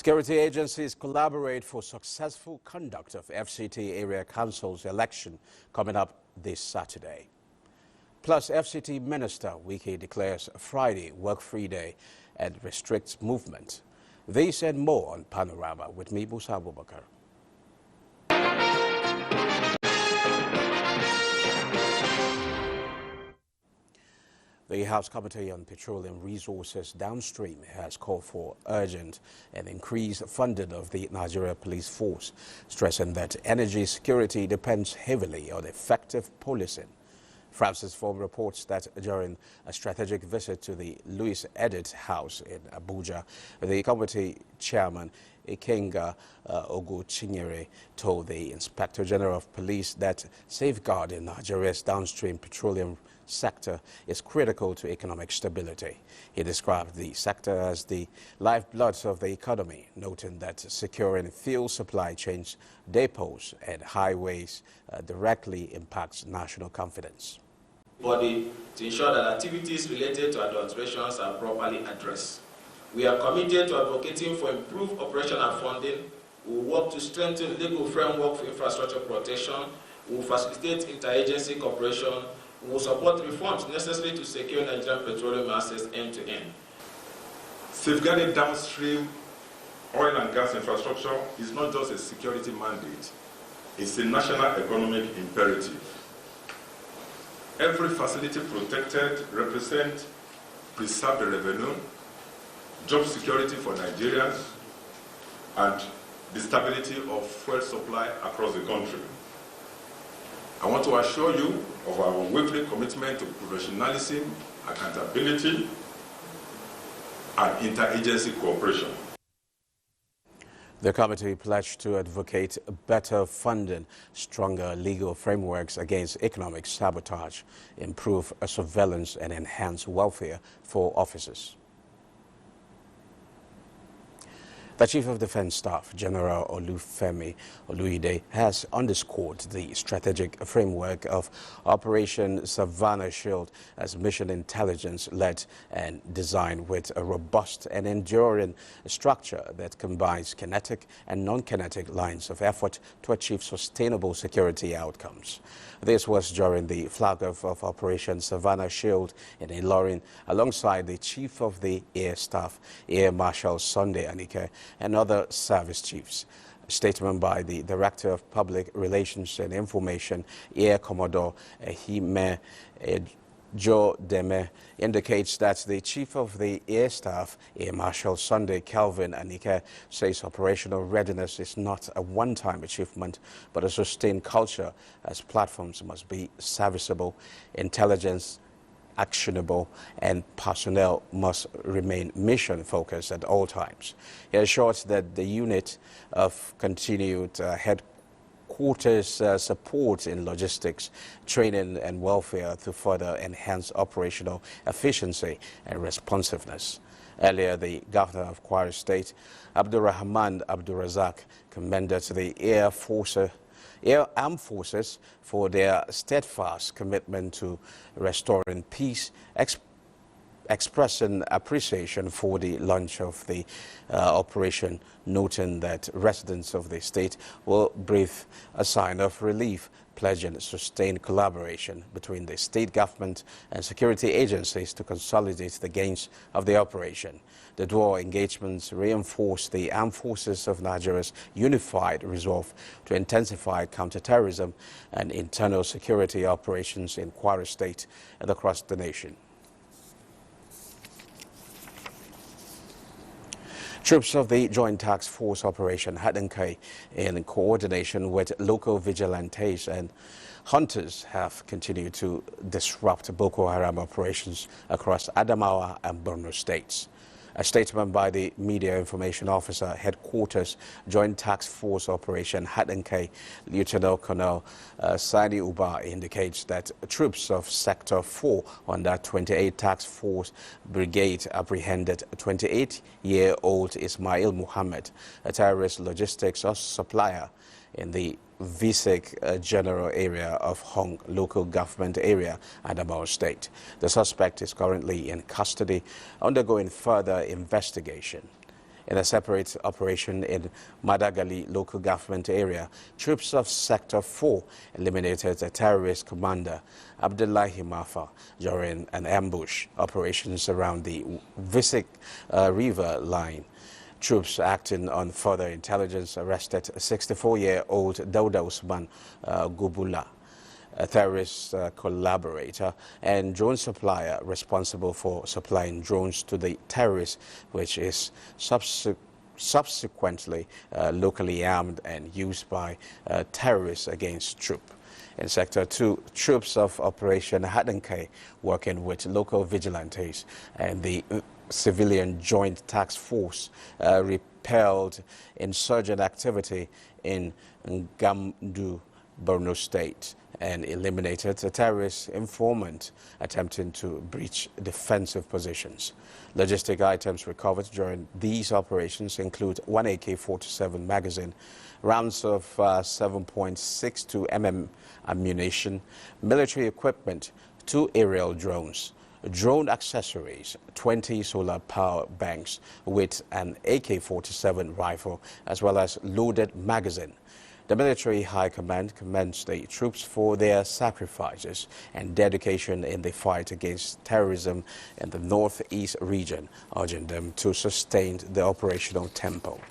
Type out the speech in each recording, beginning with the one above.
Security agencies collaborate for successful conduct of FCT Area Council's election coming up this Saturday. Plus, FCT Minister Wike declares Friday work-free day and restricts movement. This and more on Panorama with me, Musa Abubakar. The House Committee on Petroleum Resources Downstream has called for urgent and increased funding of the Nigeria Police Force, stressing that energy security depends heavily on effective policing. Francis Form reports that during a strategic visit to the Louis Edit House in Abuja, the committee chairman Ikenga Oguchinyere told the Inspector General of Police that safeguarding Nigeria's downstream petroleum sector is critical to economic stability. He described the sector as the lifeblood of the economy, noting that securing fuel supply chains, depots and highways directly impacts national confidence. Body to ensure that activities related to adulterations are properly addressed. We are committed to advocating for improved operational funding. We will work to strengthen legal framework for infrastructure protection. We will facilitate interagency cooperation. We will support reforms necessary to secure Nigerian petroleum assets end to end. Safeguarding downstream oil and gas infrastructure is not just a security mandate, it's a national economic imperative. Every facility protected represents preserved revenue, job security for Nigerians, and the stability of fuel supply across the country. I want to assure you of our unwavering commitment to professionalism, accountability, and interagency cooperation. The committee pledged to advocate better funding, stronger legal frameworks against economic sabotage, improve surveillance and enhance welfare for officers. The Chief of Defense Staff, General Olufemi Oluide, has underscored the strategic framework of Operation Savannah Shield as mission intelligence-led and designed with a robust and enduring structure that combines kinetic and non-kinetic lines of effort to achieve sustainable security outcomes. This was during the flag-off of Operation Savannah Shield in Ilorin, alongside the Chief of the Air Staff, Air Marshal Sunday Anike, and other service chiefs. A statement by the Director of Public Relations and Information, Air Commodore Ehime Joe Deme, indicates that the Chief of the Air Staff, Air Marshal Sunday Calvin Anike, says operational readiness is not a one-time achievement, but a sustained culture, as platforms must be serviceable, intelligence actionable, and personnel must remain mission-focused at all times. He assures that the unit of continued headquarters support in logistics, training and welfare to further enhance operational efficiency and responsiveness. Earlier, the Governor of Kwara State, Abdurrahman Abdurrazak, commended the Armed Forces for their steadfast commitment to restoring peace, expressing appreciation for the launch of the operation, noting that residents of the state will breathe a sign of relief, pledging sustained collaboration between the state government and security agencies to consolidate the gains of the operation. The dual engagements reinforce the Armed Forces of Nigeria's unified resolve to intensify counterterrorism and internal security operations in Kwara State and across the nation. Troops of the Joint Task Force Operation Hadankai, in coordination with local vigilantes and hunters, have continued to disrupt Boko Haram operations across Adamawa and Borno states. A statement by the Media Information Officer, Headquarters, Joint Task Force Operation Hadankai, Lieutenant Colonel Sani Uba, indicates that troops of Sector 4 under 28 Task Force Brigade apprehended 28-year-old Ismail Muhammad, a terrorist logistics supplier in the Visek General Area of Hong Local Government Area, Adamawa State. The suspect is currently in custody, undergoing further investigation. In a separate operation in Madagali local government area, troops of Sector 4 eliminated a terrorist commander, Abdullahi Mafa, during an ambush operations around the Visik River line. Troops acting on further intelligence arrested 64-year-old Dauda Usman Gubula, a terrorist collaborator and drone supplier responsible for supplying drones to the terrorists, which is subsequently locally armed and used by terrorists against troops. In Sector 2, troops of Operation Hadankai, working with local vigilantes and the Civilian Joint Task Force, repelled insurgent activity in Ngamdu, Borno State, and eliminated a terrorist informant attempting to breach defensive positions. Logistic items recovered during these operations include one AK-47 magazine, rounds of 7.62 mm ammunition, military equipment, 2 aerial drones, drone accessories, 20 solar power banks with an AK-47 rifle, as well as loaded magazine. The military high command commends the troops for their sacrifices and dedication in the fight against terrorism in the northeast region, urging them to sustain the operational tempo.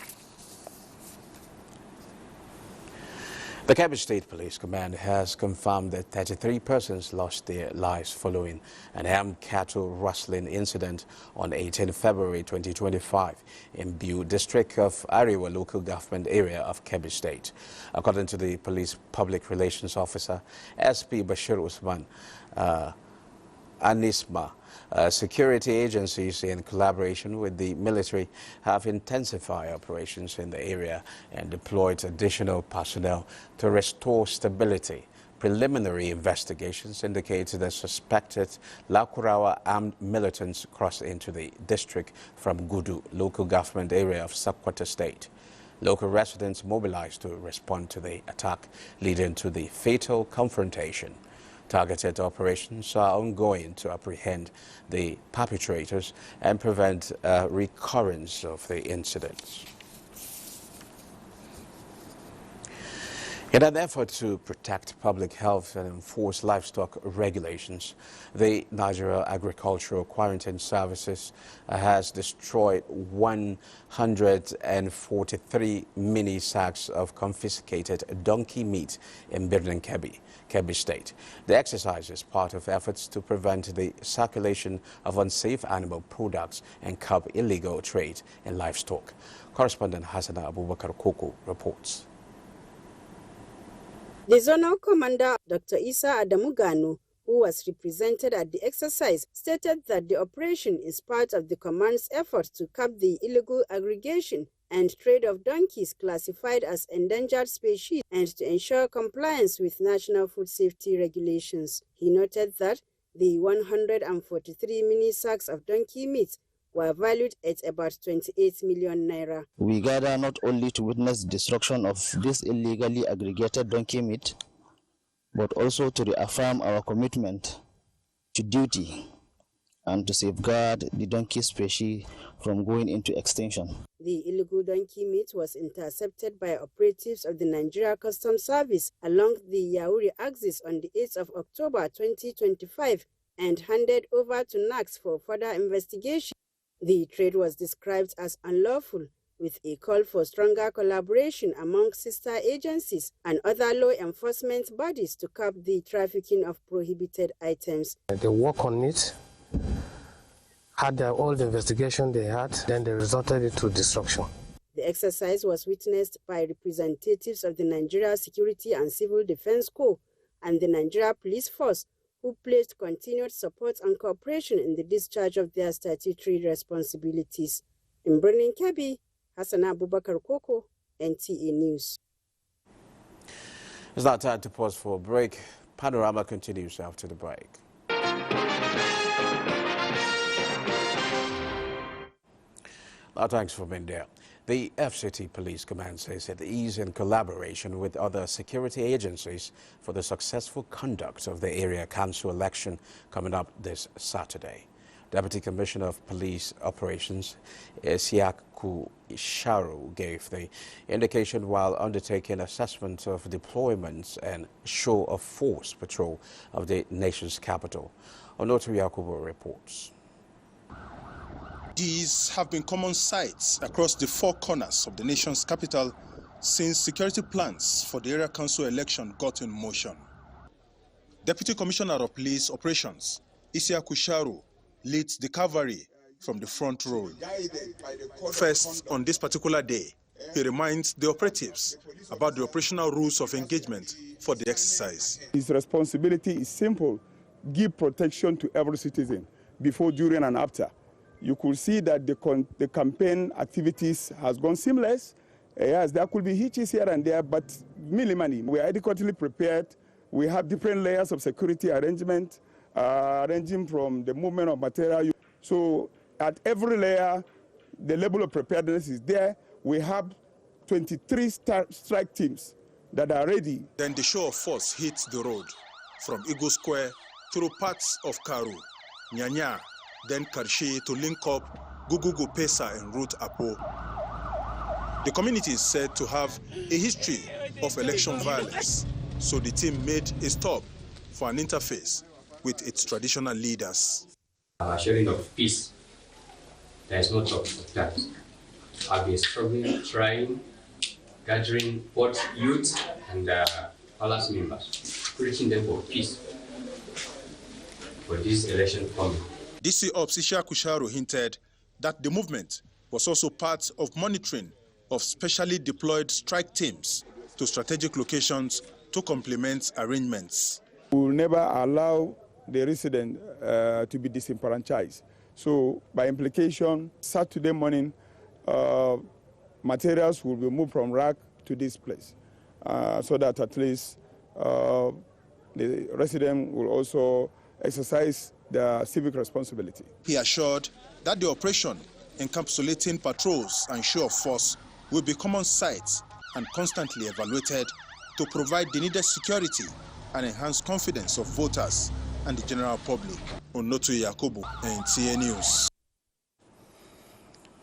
The Kebbi State Police Command has confirmed that 33 persons lost their lives following an armed cattle rustling incident on 18 February 2025 in Biu district of Ariwa local government area of Kebbi State. According to the police public relations officer, SP Bashir Usman Anisma, security agencies in collaboration with the military have intensified operations in the area and deployed additional personnel to restore stability. Preliminary investigations indicate that suspected Lakurawa armed militants crossed into the district from Gudu, local government area of Sokoto State. Local residents mobilized to respond to the attack, leading to the fatal confrontation. Targeted operations are ongoing to apprehend the perpetrators and prevent a recurrence of the incidents. In an effort to protect public health and enforce livestock regulations, the Nigerian Agricultural Quarantine Services has destroyed 143 mini sacks of confiscated donkey meat in Birnin Kebbi State. The exercise is part of efforts to prevent the circulation of unsafe animal products and curb illegal trade in livestock. Correspondent Hassana Abubakar Koko reports. The zonal commander, Dr. Isa Adamugano, who was represented at the exercise, stated that the operation is part of the command's effort to curb the illegal aggregation and trade of donkeys classified as endangered species and to ensure compliance with national food safety regulations. He noted that the 143 mini sacks of donkey meat were valued at about 28 million naira. We gather not only to witness destruction of this illegally aggregated donkey meat, but also to reaffirm our commitment to duty and to safeguard the donkey species from going into extinction. The illegal donkey meat was intercepted by operatives of the Nigeria Customs Service along the Yauri axis on the 8th of October 2025 and handed over to NACS for further investigation. The trade was described as unlawful, with a call for stronger collaboration among sister agencies and other law enforcement bodies to curb the trafficking of prohibited items. They work on it, had all the investigation they had, then they resorted it to destruction. The exercise was witnessed by representatives of the Nigeria Security and Civil Defense Corps and the Nigeria Police Force, who placed continued support and cooperation in the discharge of their statutory responsibilities. In Birnin Kebbi, Hassana Abubakar Koko, NTA News. It's now time to pause for a break. Panorama continues after the break. Now, thanks for being there. The FCT Police Command says it is in collaboration with other security agencies for the successful conduct of the area council election coming up this Saturday. Deputy Commissioner of Police Operations, Isiaku Sharu, gave the indication while undertaking assessment of deployments and show of force patrol of the nation's capital. Onoto Yakubu reports. These have been common sights across the four corners of the nation's capital since security plans for the area council election got in motion. Deputy Commissioner of Police Operations, Isiaku Sharu, leads the cavalry from the front row. First, on this particular day, he reminds the operatives about the operational rules of engagement for the exercise. His responsibility is simple: give protection to every citizen before, during, and after. You could see that the campaign activities has gone seamless. Yes, there could be hitches here and there, but minimally. We are adequately prepared. We have different layers of security arrangement, ranging from the movement of material. So at every layer, the level of preparedness is there. We have 23 strike teams that are ready. Then the show of force hits the road, from Eagle Square through parts of Karu, Nyanya, then Karshe to link up Gugugu Pesa and Route Apo. The community is said to have a history of election violence, so the team made a stop for an interface with its traditional leaders. Assuring of peace, there is no talk of that. I've been struggling, trying, gathering both youth and palace members, preaching them for peace for this election coming. DC Ops Isiaku Sharu hinted that the movement was also part of monitoring of specially deployed strike teams to strategic locations to complement arrangements. We will never allow the resident to be disenfranchised. So by implication, Saturday morning, materials will be moved from RAC to this place, so that at least the resident will also exercise their civic responsibility. He assured that the operation encapsulating patrols and show of force will be common sights and constantly evaluated to provide the needed security and enhance confidence of voters and the general public. Onoto Yakubu, NTA News.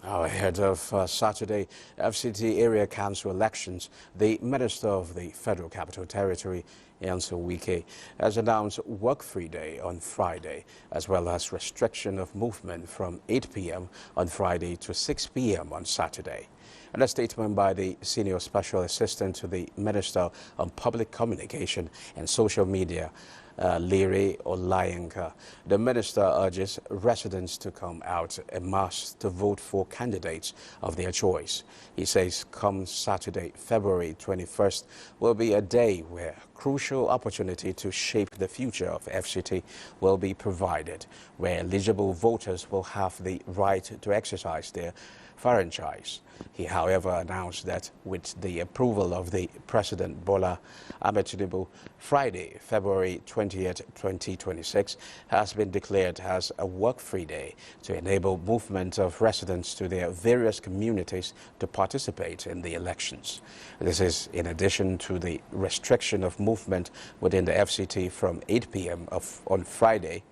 Ahead of Saturday FCT Area Council elections, the Minister of the Federal Capital Territory, Nyesom Wike, has announced work-free day on Friday, as well as restriction of movement from 8 p.m. on Friday to 6 p.m. on Saturday. In a statement by the Senior Special Assistant to the Minister on Public Communication and Social Media, Lere Olayenka, the minister urges residents to come out en masse to vote for candidates of their choice. He says come Saturday, February 21st, will be a day where crucial opportunity to shape the future of FCT will be provided, where eligible voters will have the right to exercise their franchise. He, however, announced that with the approval of the President Bola Ahmed Tinubu, Friday, February 20th, 2026, has been declared as a work-free day to enable movement of residents to their various communities to participate in the elections. This is in addition to the restriction of movement within the FCT from 8 p.m. on Friday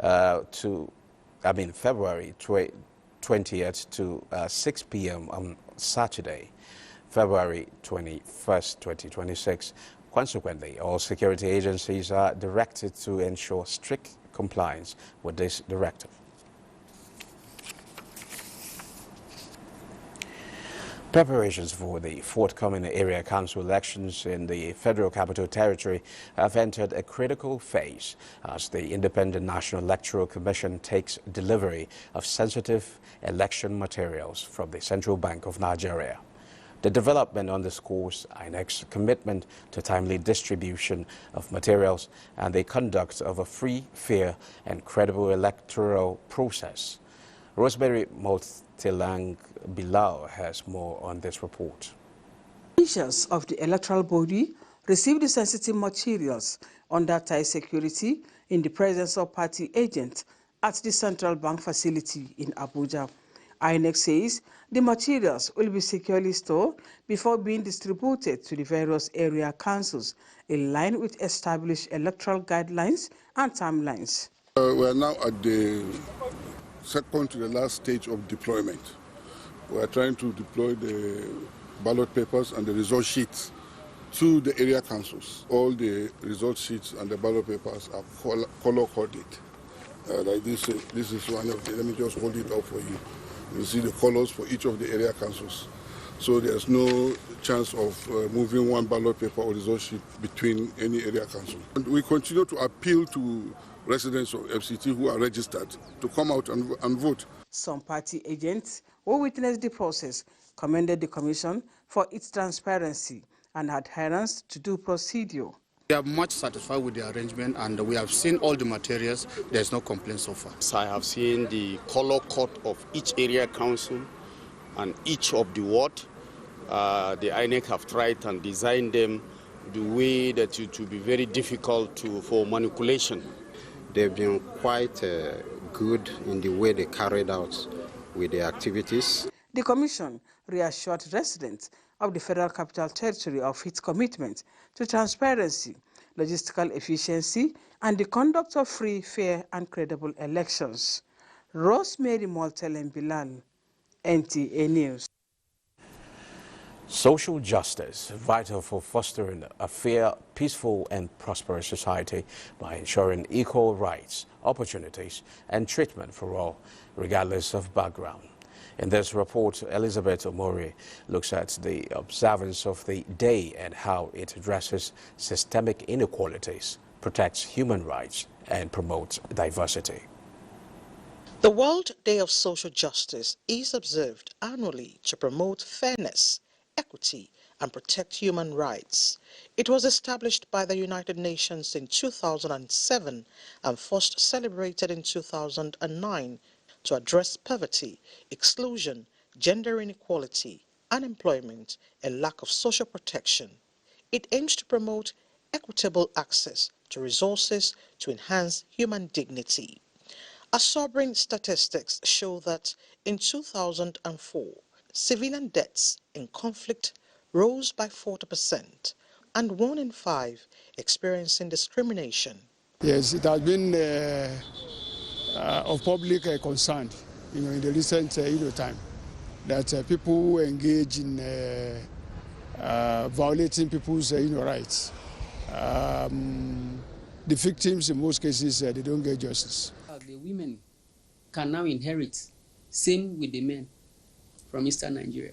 February 20th to 6 p.m. on Saturday, February 21st, 2026. Consequently, all security agencies are directed to ensure strict compliance with this directive. Preparations for the forthcoming area council elections in the Federal Capital Territory have entered a critical phase as the Independent National Electoral Commission takes delivery of sensitive election materials from the Central Bank of Nigeria. The development underscores INEC's commitment to timely distribution of materials and the conduct of a free, fair, and credible electoral process. Rosemary Motilang Bilal has more on this report. Officials of the electoral body received the sensitive materials under tight security in the presence of party agents at the Central Bank facility in Abuja. INEC says the materials will be securely stored before being distributed to the various area councils in line with established electoral guidelines and timelines. We are now at the second to the last stage of deployment. We are trying to deploy the ballot papers and the result sheets to the area councils. All the result sheets and the ballot papers are color-coded. Like this is one of the, let me just hold it up for you. You see the colors for each of the area councils. So there's no chance of moving one ballot paper or result sheet between any area council. And we continue to appeal to residents of FCT who are registered to come out and vote. Some party agents who witnessed the process commended the Commission for its transparency and adherence to due procedure. We are much satisfied with the arrangement, and we have seen all the materials. There's no complaint so far. So I have seen the color code of each area council and each of the ward. The INEC have tried and designed them the way that it will be very difficult for manipulation. They've been quite good in the way they carried out with the activities. The Commission reassured residents of the Federal Capital Territory of its commitment to transparency, logistical efficiency, and the conduct of free, fair, and credible elections. Rosemary Moltel and Bilal, NTA News. Social justice, vital for fostering a fair, peaceful, and prosperous society by ensuring equal rights, opportunities, and treatment for all, regardless of background. In this report, Elizabeth Omori looks at the observance of the day and how it addresses systemic inequalities, protects human rights, and promotes diversity. The World Day of Social Justice is observed annually to promote fairness, equity, and protect human rights. It was established by the United Nations in 2007 and first celebrated in 2009 to address poverty, exclusion, gender inequality, unemployment, and lack of social protection. It aims to promote equitable access to resources to enhance human dignity. A sobering statistics show that in 2004, civilian deaths in conflict rose by 40%, and 1 in 5 experiencing discrimination. Yes, it has been of public concern, in the recent time, that people who engage in violating people's rights. The victims, in most cases, they don't get justice. The women can now inherit, same with the men from Eastern Nigeria.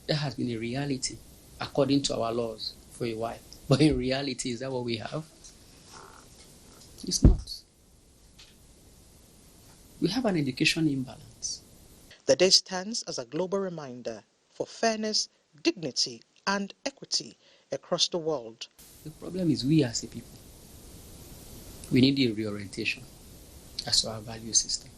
That has been a reality, according to our laws, for a while. But in reality, is that what we have? It's not. We have an education imbalance. The day stands as a global reminder for fairness, dignity, and equity across the world. The problem is we as a people. We need a reorientation as to our value system.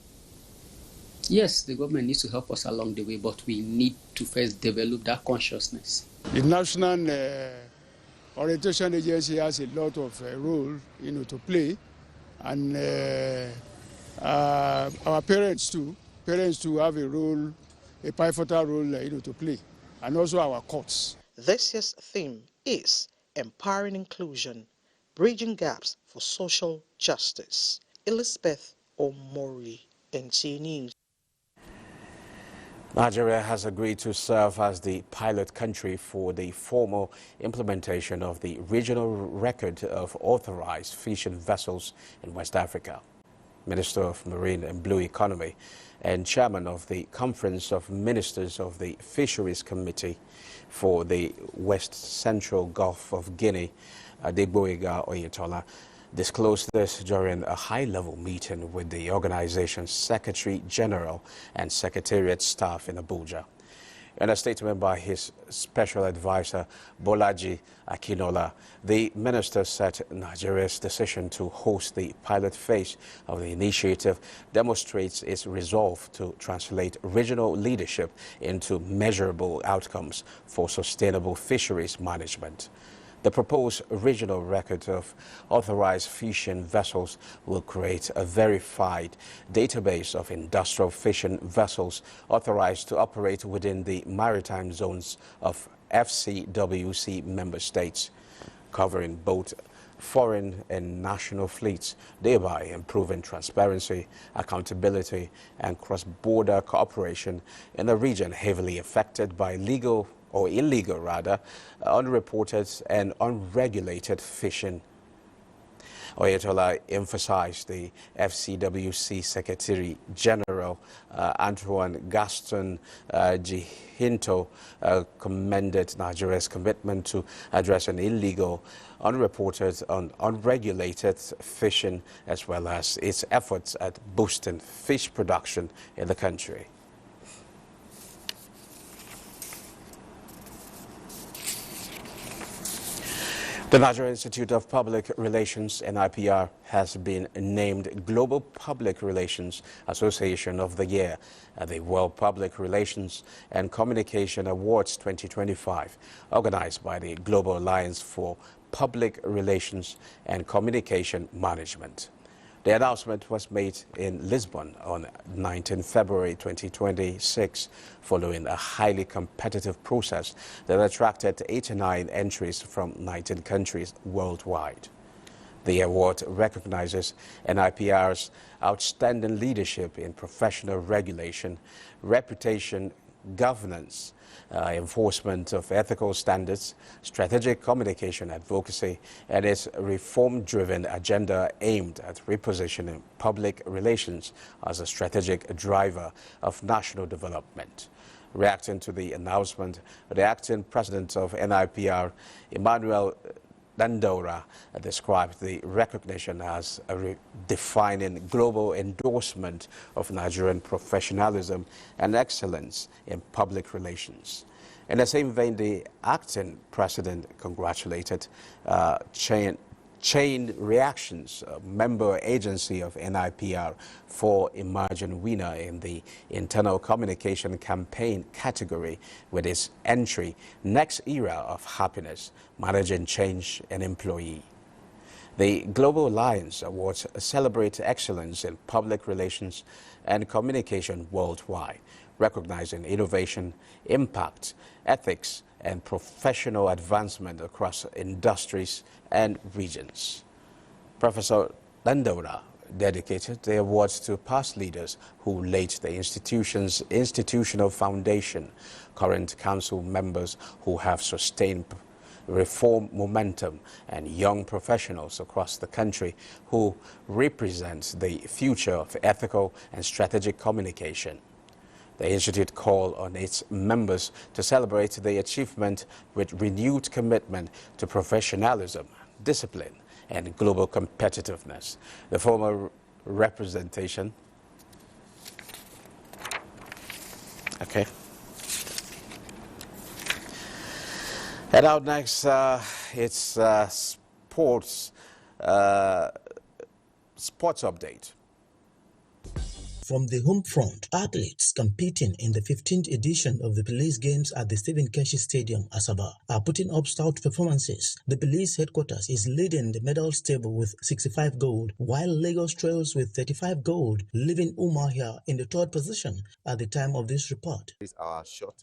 Yes, the government needs to help us along the way, but we need to first develop that consciousness. The National Orientation Agency has a lot of role, to play, and our parents too have a role, a pivotal role, to play, and also our courts. This year's theme is Empowering Inclusion, Bridging Gaps for Social Justice. Elizabeth Omori, NTA News. Nigeria has agreed to serve as the pilot country for the formal implementation of the regional record of authorized fishing vessels in West Africa. Minister of Marine and Blue Economy and Chairman of the Conference of Ministers of the Fisheries Committee for the West Central Gulf of Guinea, Adegboyega Oyetola, disclosed this during a high-level meeting with the organization's Secretary General and Secretariat staff in Abuja. In a statement by his special advisor, Bolaji Akinola, the minister said Nigeria's decision to host the pilot phase of the initiative demonstrates its resolve to translate regional leadership into measurable outcomes for sustainable fisheries management. The proposed regional record of authorized fishing vessels will create a verified database of industrial fishing vessels authorized to operate within the maritime zones of FCWC member states, covering both foreign and national fleets, thereby improving transparency, accountability, and cross-border cooperation in a region heavily affected by illegal, unreported and unregulated fishing. Oyetola emphasized the FCWC Secretary General Antoine Gaston Gihinto commended Nigeria's commitment to addressing illegal, unreported and unregulated fishing, as well as its efforts at boosting fish production in the country. The Nigerian Institute of Public Relations, NIPR, has been named Global Public Relations Association of the Year at the World Public Relations and Communication Awards 2025, organized by the Global Alliance for Public Relations and Communication Management. The announcement was made in Lisbon on 19 February 2026, following a highly competitive process that attracted 89 entries from 19 countries worldwide. The award recognizes NIPR's outstanding leadership in professional regulation, reputation, governance, enforcement of ethical standards, strategic communication advocacy, and its reform-driven agenda aimed at repositioning public relations as a strategic driver of national development. Reacting to the announcement, the acting president of NIPR, Emmanuel Dandora, described the recognition as a defining global endorsement of Nigerian professionalism and excellence in public relations. In the same vein, the acting president congratulated Chain Reactions, a member agency of NIPR, for emerging winner in the internal communication campaign category with its entry, Next Era of Happiness, Managing Change and Employee. The Global Alliance Awards celebrate excellence in public relations and communication worldwide, recognizing innovation, impact, ethics, and professional advancement across industries and regions. Professor Dandora dedicated the awards to past leaders who laid the institution's institutional foundation, current council members who have sustained reform momentum, and young professionals across the country who represent the future of ethical and strategic communication. The Institute called on its members to celebrate the achievement with renewed commitment to professionalism, discipline, and global competitiveness. The former representation. Okay. And out next, it's sports update. From the home front, athletes competing in the 15th edition of the Police Games at the Stephen Keshi Stadium, Asaba, are putting up stout performances. The police headquarters is leading the medals table with 65 gold, while Lagos trails with 35 gold, leaving Umuahia in the third position at the time of this report. These are short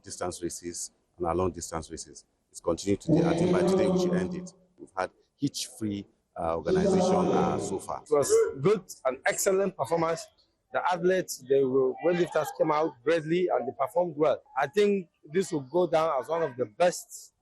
distance races and our long distance races. It's continued today. I think by today we should end it. We've had hitch-free organization so far. It was good and excellent performance. The athletes, the weightlifters came out bravely and they performed well. I think this will go down as one of the best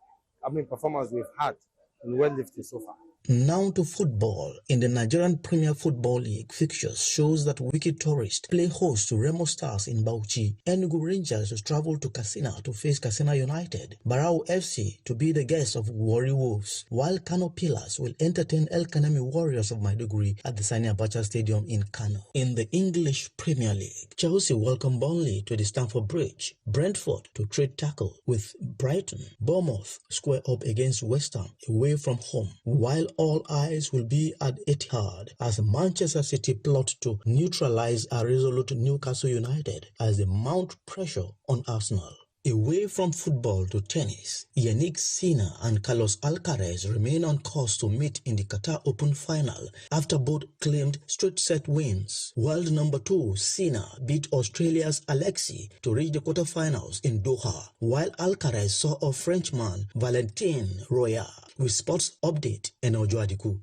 performances we've had in weightlifting so far. Now to football. In the Nigerian Premier Football League, fixtures shows that Wiki Tourist play host to Remo Stars in Bauchi. Enugu Rangers will travel to Katsina to face Katsina United. Barau FC to be the guest of Warri Wolves, while Kano Pillars will entertain El Kanemi Warriors of Maiduguri at the Sani Abacha Stadium in Kano. In the English Premier League, Chelsea welcome Burnley to the Stamford Bridge. Brentford to trade tackle with Brighton. Bournemouth square up against West Ham away from home, while all eyes will be at Etihad as Manchester City plot to neutralize a resolute Newcastle United as they mount pressure on Arsenal. Away from football to tennis, Yannick Sinner and Carlos Alcaraz remain on course to meet in the Qatar Open final after both claimed straight-set wins. World number 2 Sinner beat Australia's Alexis to reach the quarterfinals in Doha, while Alcaraz saw off Frenchman Valentin Roya. With Sports Update and Ojo Adiku.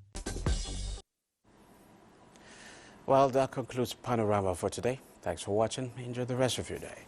Well, that concludes Panorama for today. Thanks for watching. Enjoy the rest of your day.